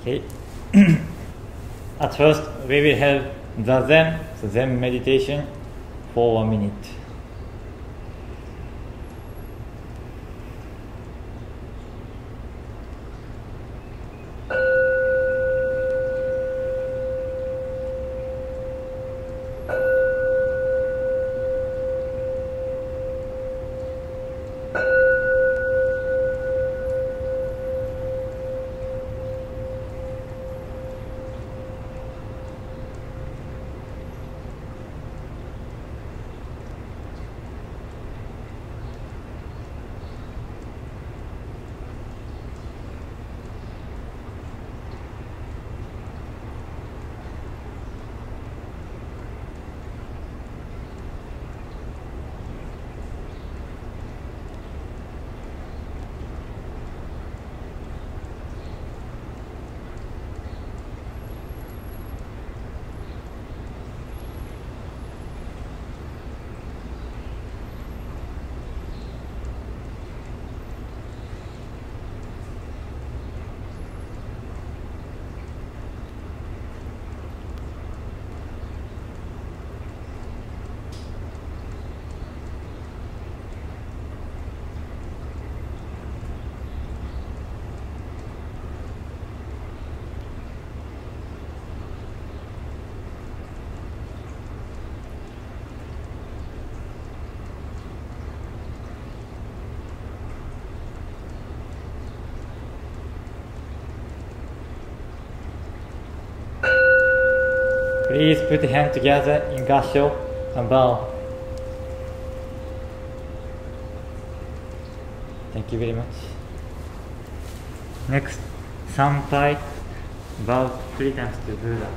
Okay. At first, we will have the Zen meditation for 1 minute. Please put your hand together in Gassho and bow. Thank you very much. Next, Sampai, bow 3 times to Buddha.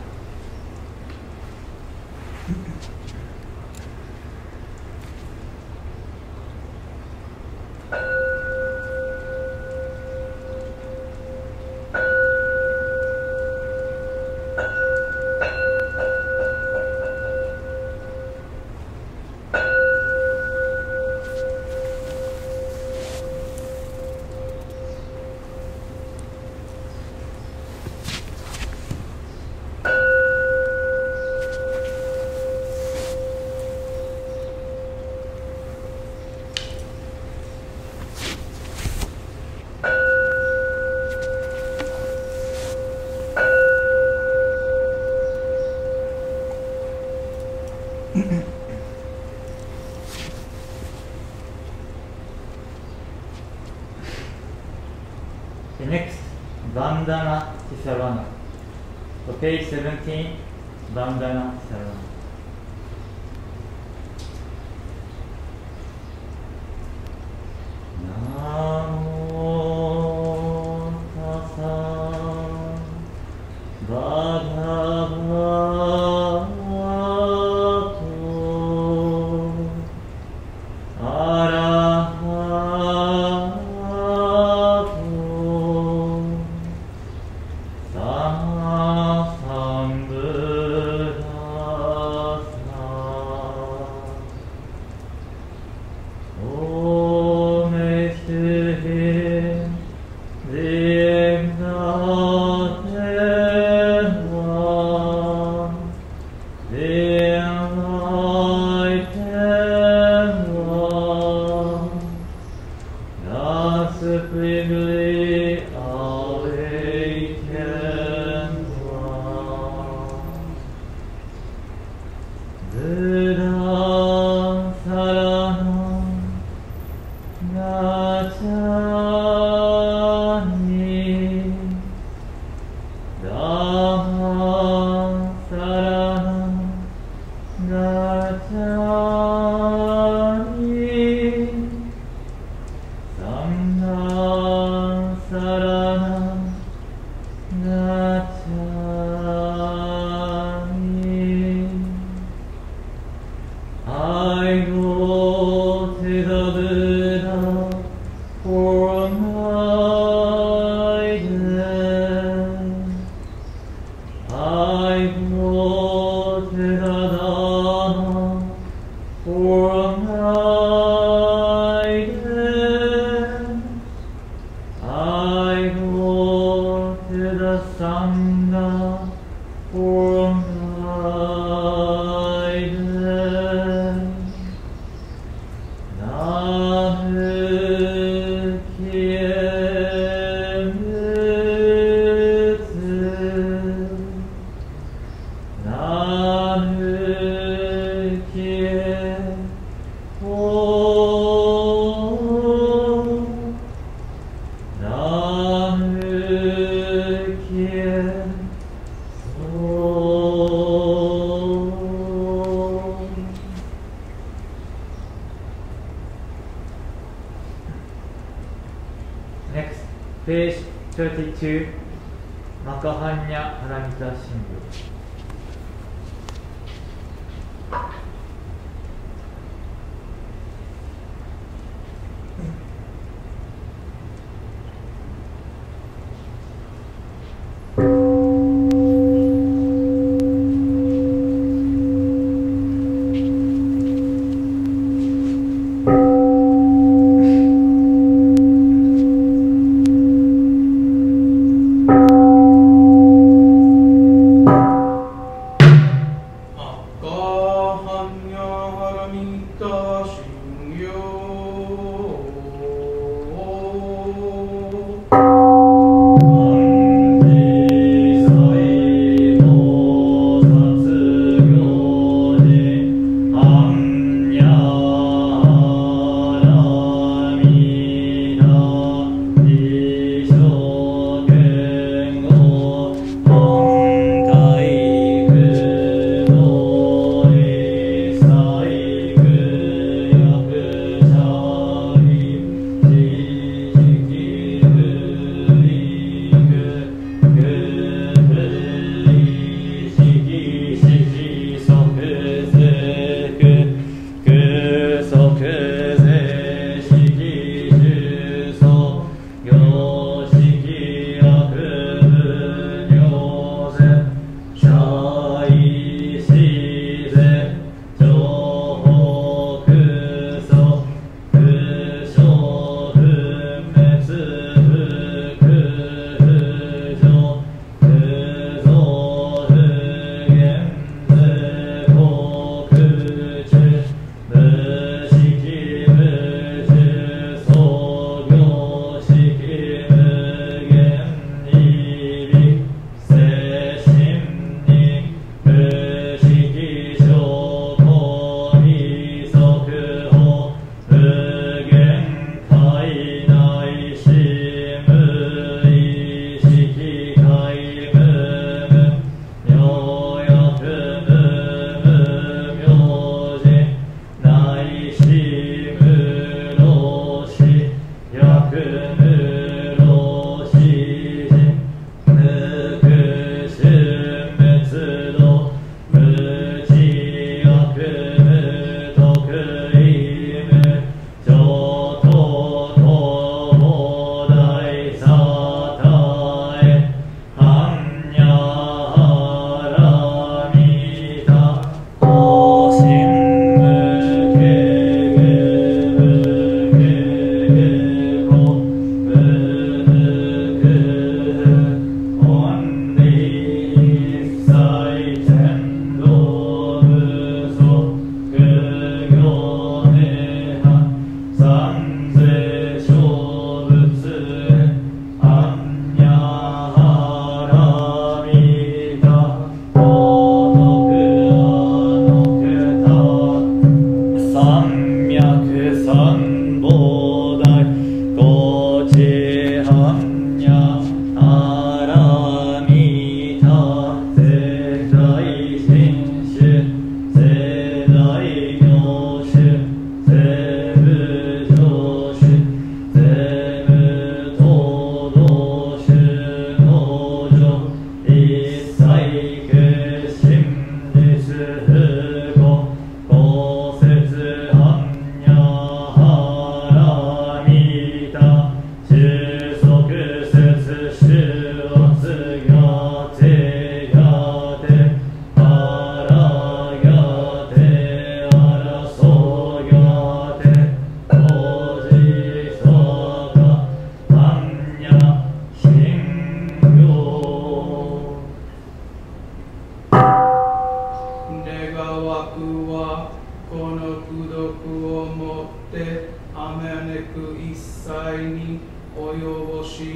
The next, Bandhana Tisarana. So page 17, Bandhana Tisarana. Namo Tassa Bhagavato Arahato Sammasambuddhassa. Om Eshuhin Dimnaten One Enlighten One The supremely awakened One Buddha Saranam Gacchami Dhammam Saranam Gacchami Sangham Saranam Gacchami. I go to the Buddha for guidance. I go to the Dhamma for guidance. I go to the Next, page 32, Makahanya Haramita Shinbu.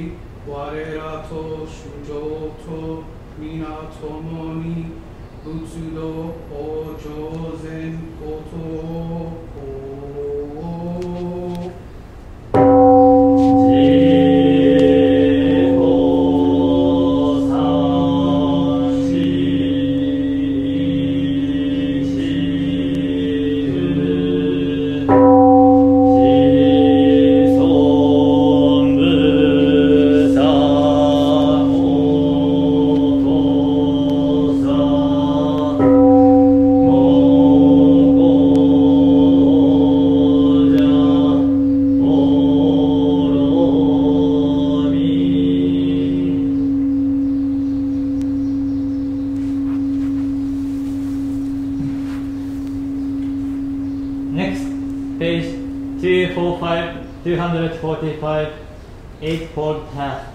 に我らと主情と皆共に仏道を上善ことをNext, page 245, 245, Eightfold Path.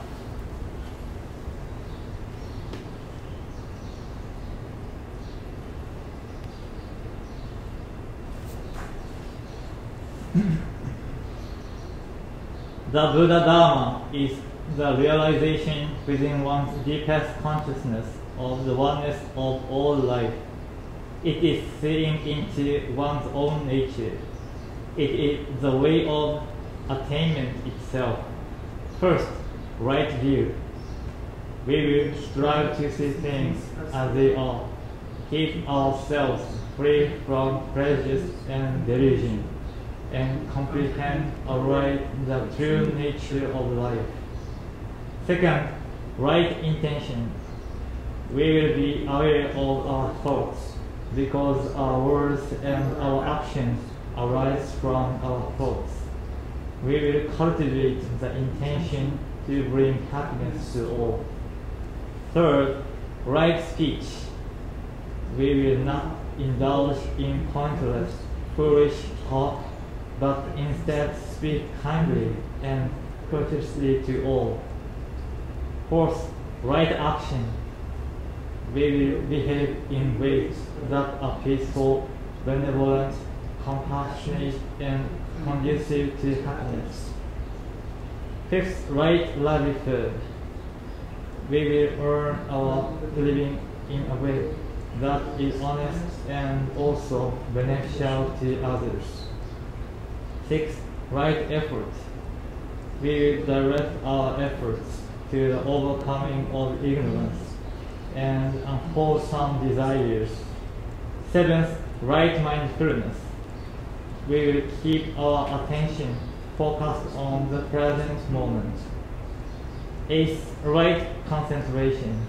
The Buddha Dharma is the realization within one's deepest consciousness of the oneness of all life. It is seeing into one's own nature. It is the way of attainment itself. First, right view. We will strive to see things as they are, keep ourselves free from prejudice and delusion, and comprehend aright the true nature of life. Second, right intention. We will be aware of our thoughts, because our words and our actions arise from our thoughts. We will cultivate the intention to bring happiness to all. Third, right speech. We will not indulge in pointless, foolish talk, but instead speak kindly and courteously to all. Fourth, right action. We will behave in ways that are peaceful, benevolent, compassionate, and conducive to happiness. Fifth, right livelihood. We will earn our living in a way that is honest and also beneficial to others. Sixth, right effort. We will direct our efforts to the overcoming of ignorance and unwholesome desires. Seventh, right mindfulness. We will keep our attention focused on the present moment. Eighth, right concentration.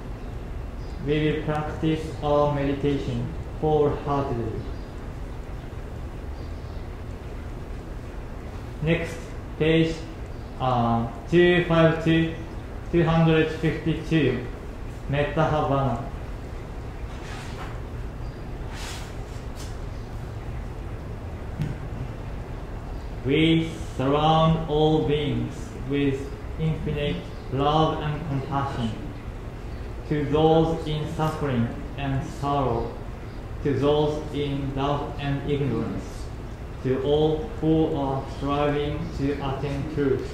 We will practice our meditation wholeheartedly. Next, page 252, 252, Metta Bhavana. We surround all beings with infinite love and compassion. To those in suffering and sorrow, to those in doubt and ignorance, to all who are striving to attain truth,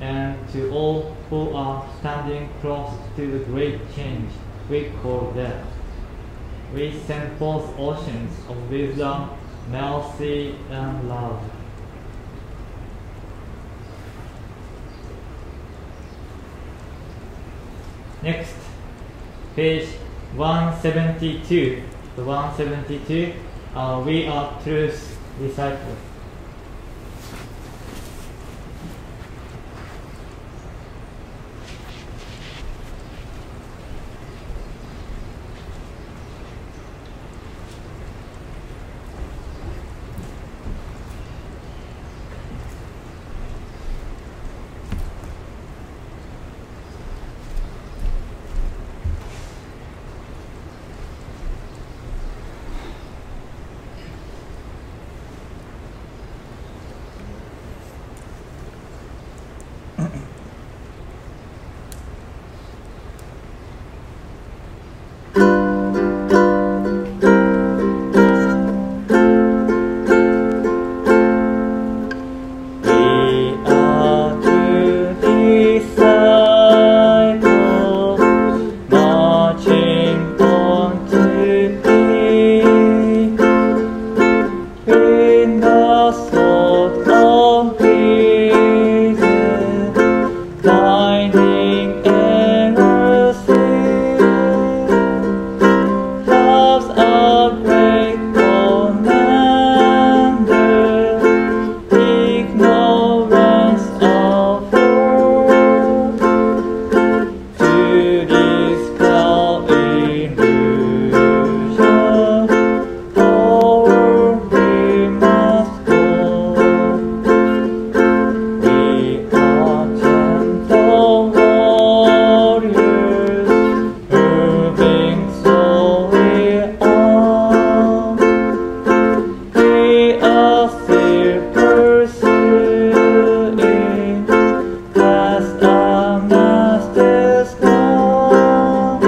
and to all who are standing close to the great change we call death. We send forth oceans of wisdom, mercy, and love. Next, page 172. The 172, we are truth disciples. Finding inner sea, love's a great commander, ignorance of world, to dispel illusion, forward we must go. We are gentle warriors, moving slowly on. We are still pursuing past our master's gone.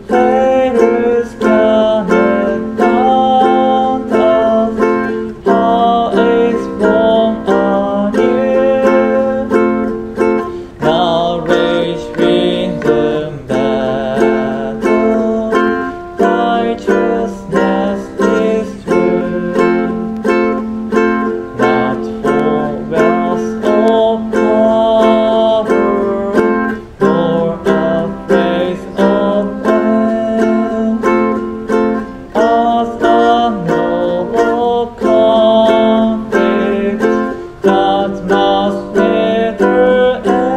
Failures cannot daunt us, heart is born anew. Now rage wins the battle, righteousness is true. Not for wealth or power, nor a praise of fame, as a noble conflict that must never end.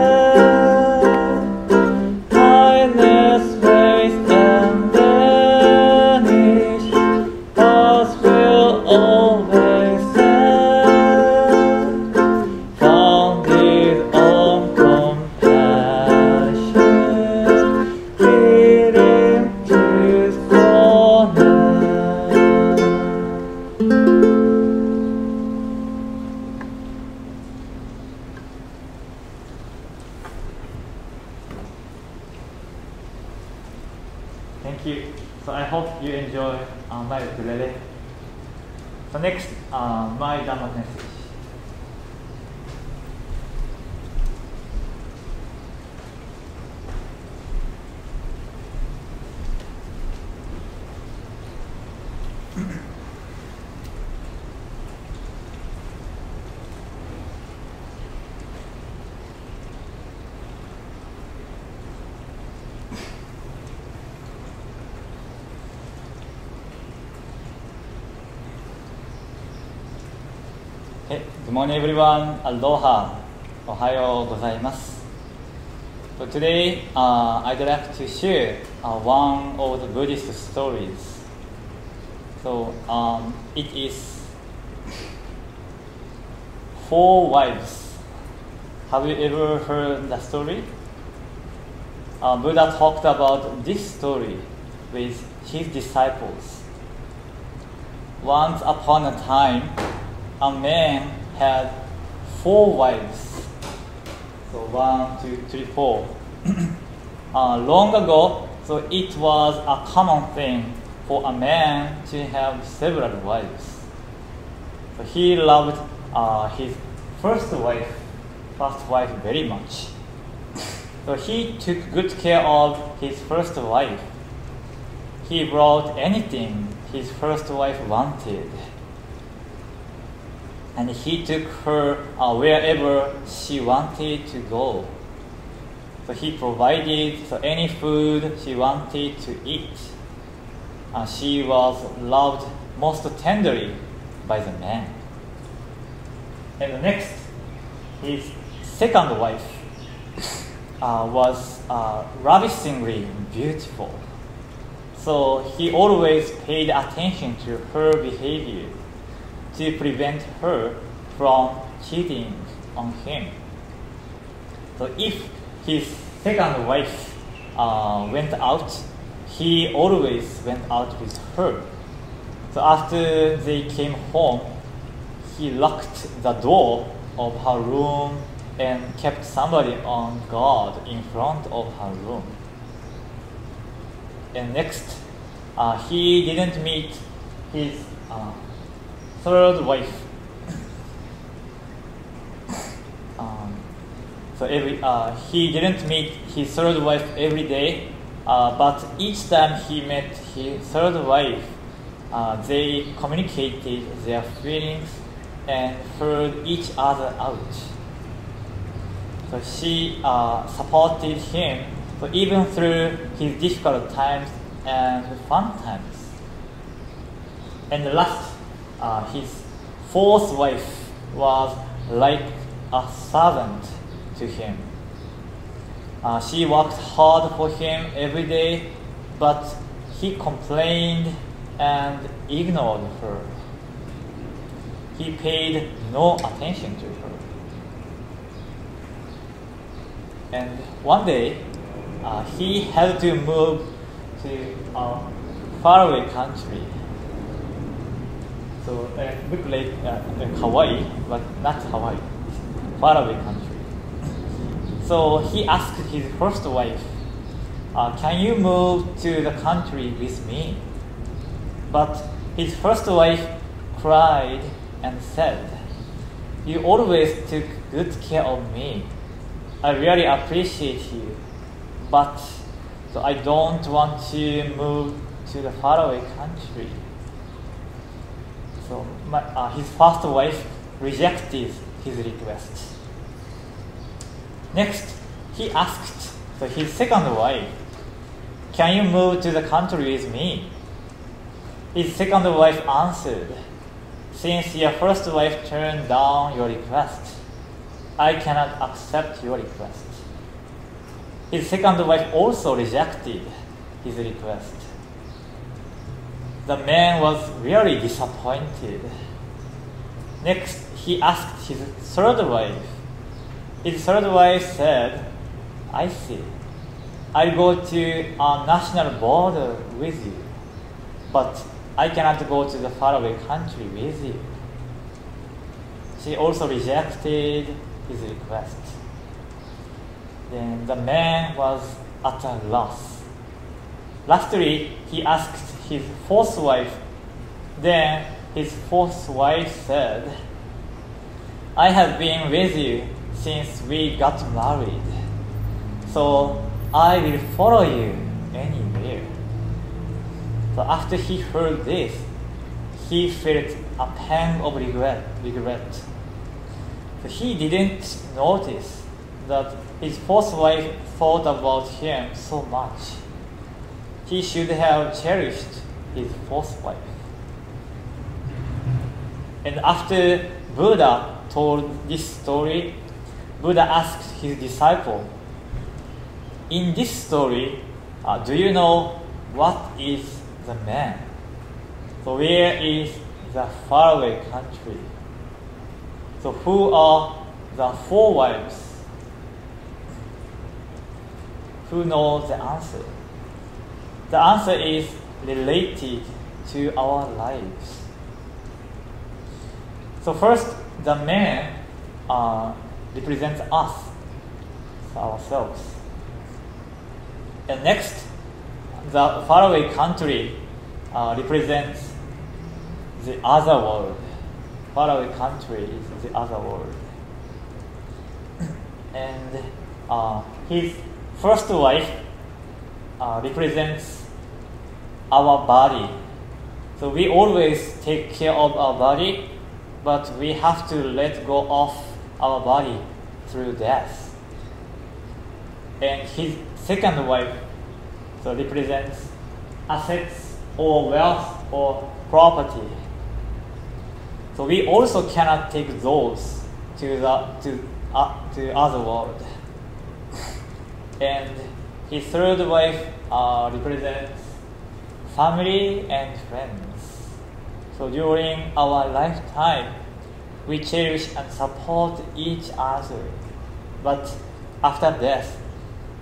Kindness waste and vanish, us will always stand, founded on compassion, leading to corner. Thank you. So I hope you enjoy my ukulele. So next, my Dhamma message. Hey, good morning everyone. Aloha. Ohayo gozaimasu. So today I'd like to share one of the Buddhist stories. So it is 4 wives. Have you ever heard the story? Buddha talked about this story with his disciples. Once upon a time, a man had 4 wives. So 1, 2, 3, 4. Long ago, so it was a common thing for a man to have several wives. So he loved his first wife very much. So he took good care of his first wife. He brought anything his first wife wanted, and he took her wherever she wanted to go. So he provided any food she wanted to eat. She was loved most tenderly by the man. And next, his second wife was ravishingly beautiful. So he always paid attention to her behavior to prevent her from cheating on him. So if his second wife went out, he always went out with her. So after they came home, he locked the door of her room and kept somebody on guard in front of her room. And next, he didn't meet his third wife. He didn't meet his third wife every day, but each time he met his third wife, they communicated their feelings and heard each other out. So So she supported him, so even through his difficult times and fun times. And last, his fourth wife was like a servant to him. She worked hard for him every day, but he complained and ignored her. He paid no attention to her. And one day, he had to move to a faraway country. So it looked like Hawaii, but not Hawaii, faraway country. So he asked his first wife, can you move to the country with me? But his first wife cried and said, you always took good care of me. I really appreciate you, but so I don't want to move to the faraway country. So his first wife rejected his request. Next, he asked his second wife, can you move to the country with me? His second wife answered, since your first wife turned down your request, I cannot accept your request. His second wife also rejected his request. The man was really disappointed. Next, he asked his third wife. His third wife said, I see. I'll go to a national border with you, but I cannot go to the faraway country with you. She also rejected his request. Then the man was at a loss. Lastly, he asked his fourth wife. Then his fourth wife said, I have been with you since we got married, so I will follow you anywhere. So after he heard this, he felt a pang of regret. So he didn't notice that his fourth wife thought about him so much. He should have cherished his fourth wife. And after Buddha told this story, Buddha asked his disciple, in this story, do you know what is the man? So where is the faraway country? So who are the four wives? Who knows the answer? The answer is related to our lives. So first, the man represents us, ourselves. And next, the faraway country represents the other world. Faraway country is the other world. And his first wife represents our body. So we always take care of our body, but we have to let go of our body through death. And his second wife represents assets or wealth or property. So we also cannot take those to the other world. And his third wife represents family and friends. So during our lifetime, we cherish and support each other. But after death,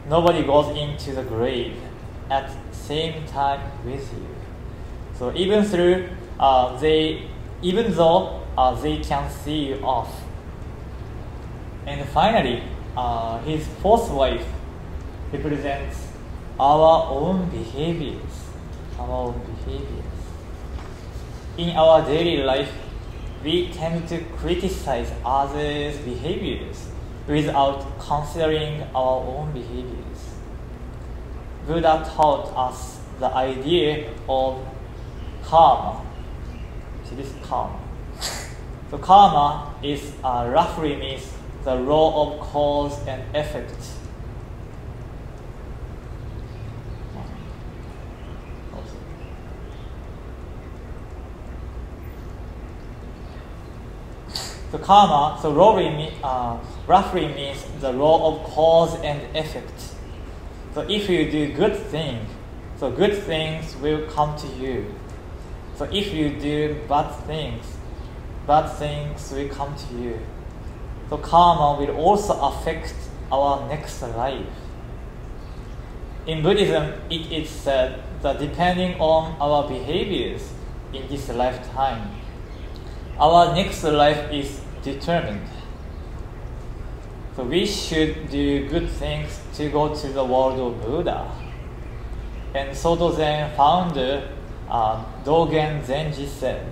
nobody goes into the grave at the same time with you. So even though they can see you off. And finally, his fourth wife represents our own behaviors. In our daily life, we tend to criticize others' behaviors without considering our own behaviors. Buddha taught us the idea of karma. So this is karma. So karma is roughly means the law of cause and effect. So karma, so roughly means the law of cause and effect. So if you do good things, so good things will come to you. So if you do bad things will come to you. So karma will also affect our next life. In Buddhism, it is said that depending on our behaviors in this lifetime, our next life is determined. So we should do good things to go to the world of Buddha. And Soto Zen founder Dogen Zenji said,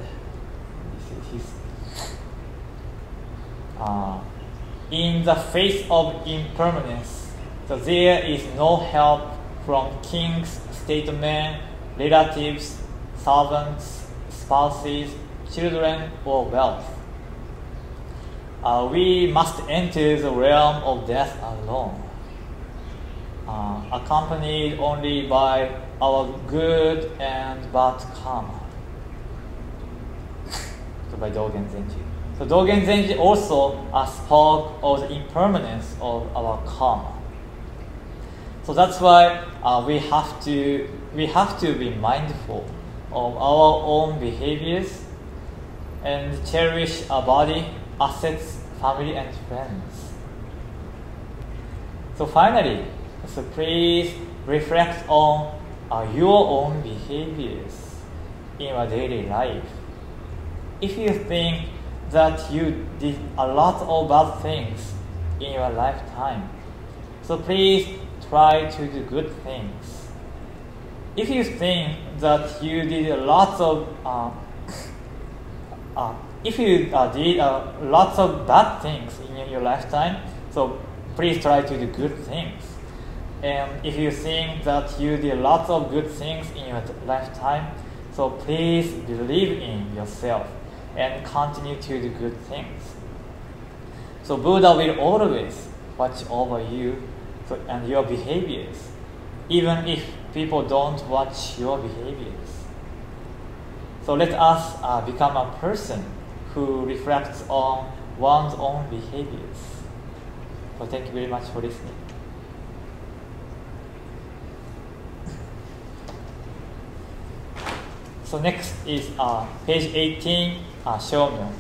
in the face of impermanence, so there is no help from kings, statesmen, relatives, servants, spouses, children, or wealth. We must enter the realm of death alone, accompanied only by our good and bad karma. So by Dogen Zenji. So Dogen Zenji also spoke of the impermanence of our karma. So that's why we have to be mindful of our own behaviors and cherish our body, assets, family, and friends. So finally, so please reflect on your own behaviors in your daily life. If you think that you did a lot of bad things in your lifetime, so please try to do good things. If you think that you did a lot of lots of bad things in your lifetime, so please try to do good things. And if you think that you did lots of good things in your lifetime, so please believe in yourself and continue to do good things. So Buddha will always watch over you and your behaviors, even if people don't watch your behaviors. So let us become a person who reflects on one's own behaviors. So thank you very much for listening. So next is page 18, Shomyo.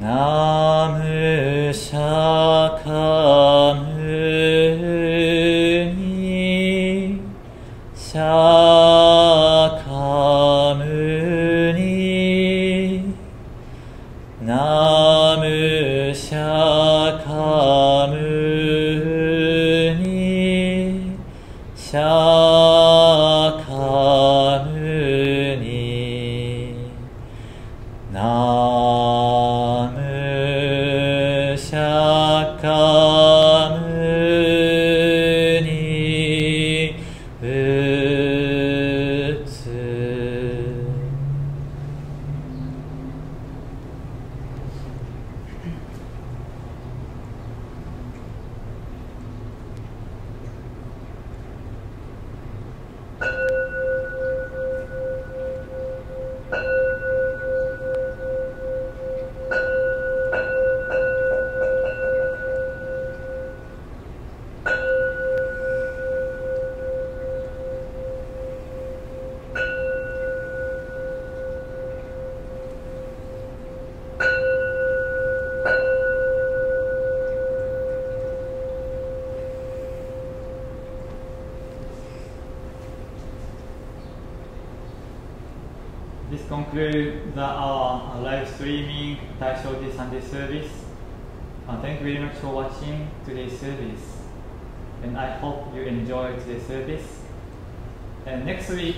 Namu Shakyamuni Shakyamuni Namu Shakyamuni Shakyamuni Namu Shakyamuni Butsu. This concludes our live streaming Taishoji Sunday service. Thank you very much for watching today's service, and I hope you enjoyed today's service. And next week,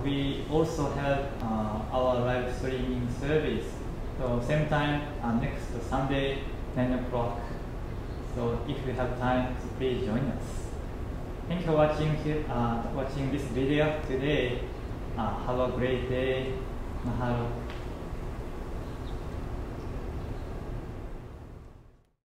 we also have our live streaming service. So same time next Sunday, 9 o'clock. So if you have time, so please join us. Thank you for watching this video today. Have a great day. Mahalo.